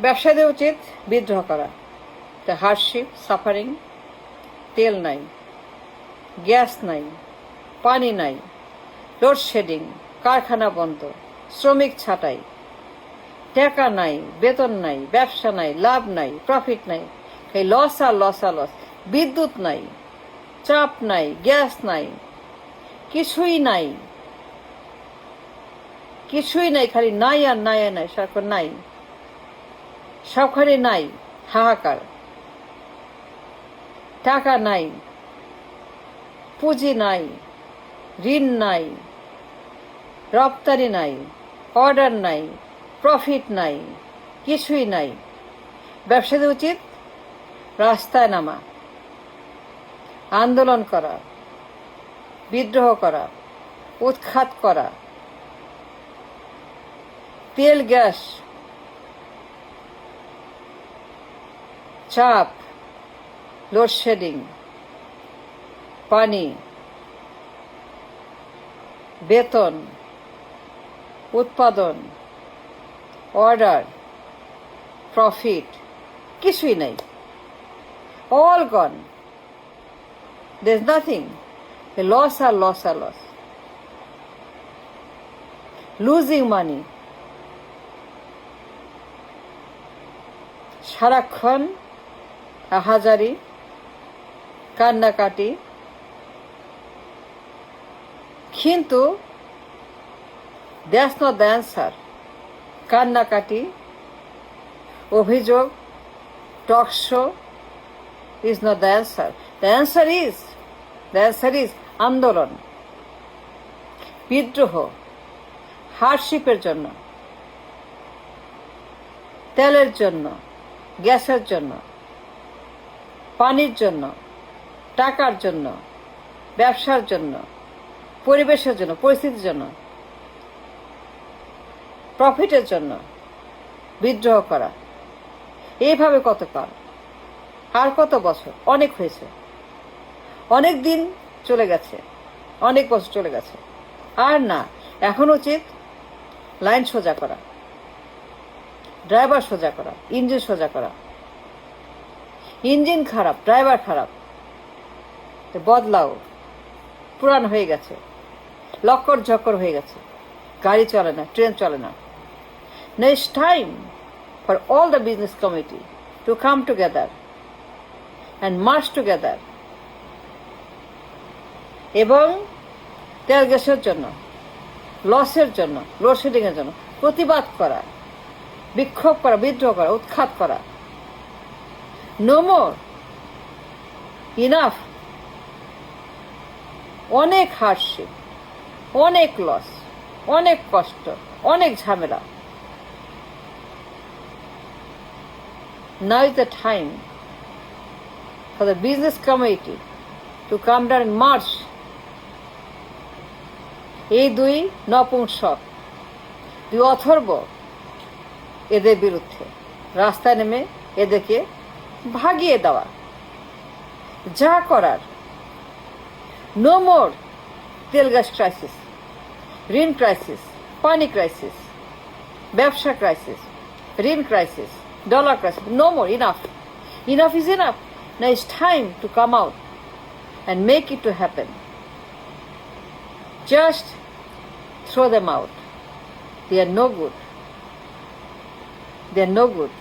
ব্যবসায়ীদের উচিত বিদ্রোহ করা। দ্য হার্ডশিপ, সাফারিং, তেল নাই, গ্যাস নাই, পানি নাই, লোডশেডিং, কারখানা বন্ধ, শ্রমিক ছাঁটাই, টাকা নাই, বেতন নাই, ব্যবসা নাই, লাভ নাই, প্রফিট নাই, এই লস আর লস আর লস। বিদ্যুৎ নাই, চাপ নাই, গ্যাস নাই, কিছুই নাই, কিছুই নাই, খালি নাই আর নাই আর নাই, সারাক্ষণ নাই, সবখানে নাই, হাহাকার। টাকা নাই, পুঁজি নাই, ঋণ নাই, রপ্তানি নাই, অর্ডার নাই, প্রফিট নাই, কিছুই নাই। ব্যবসায়ীদের উচিত রাস্তায় নামা, আন্দোলন করা, বিদ্রোহ করা, উৎখাত করা। তেল, গ্যাস, চাপ, লোডশেডিং, পানি, বেতন, উৎপাদন, অর্ডার, প্রফিট, কিছুই নাই। All gone. There's nothing. The loss are loss are loss. Losing money. সারাক্ষণ হাজারি, কান্নাকাটি, কিন্তু দ্যাটস নট দ্য অ্যান্সার। কান্নাকাটি, অভিযোগ, talk show is not the answer. The answer is আন্দোলন, বিদ্রোহ, হার্ডশিপের জন্য, তেলের জন্য, গ্যাসের জন্য, পানির জন্য, টাকার জন্য, ব্যবসার জন্য, পরিবেশের জন্য, পরিস্থিতির জন্য, প্রফিটের জন্য বিদ্রোহ করা। এইভাবে কতকাল, আর কত বছর? অনেক হয়েছে, অনেক দিন চলে গেছে, অনেক বছর চলে গেছে। আর না, এখন উচিত লাইন সোজা করা, ড্রাইভার সোজা করা, ইঞ্জিন সোজা করা। ইঞ্জিন খারাপ, ড্রাইভার খারাপ, বদলাও। পুরান হয়ে গেছে, লক্কর ঝক্কর হয়ে গেছে, গাড়ি চলে না, ট্রেন চলে না। Now it's time for all the business committee to come together and march together এবং তেল গ্যাসের জন্য, লসের জন্য, লোডশেডিং এর জন্য প্রতিবাদ করা, বিক্ষোভ করা, বিদ্রোহ করা, উৎখাত করা। No more, enough. অনেক হার্ডশিপ, অনেক লস, অনেক কষ্ট, অনেক ঝামেলা। Now is the time for the business committee to come down and march. এই দুই নপুংসক, দুই অথর্ব এদের বিরুদ্ধে রাস্তায় নেমে এদেরকে ভাগিয়ে দেওয়া। যা করার। নো মোর তেল গ্যাস ক্রাইসিস, ঋণ ক্রাইসিস, পানি ক্রাইসিস, ব্যবসা ক্রাইসিস, ঋণ crisis, dollar crisis. No more. Enough. Enough is enough. Now it's time to come out and make it to happen. Just throw them out. They are no good. They are no good.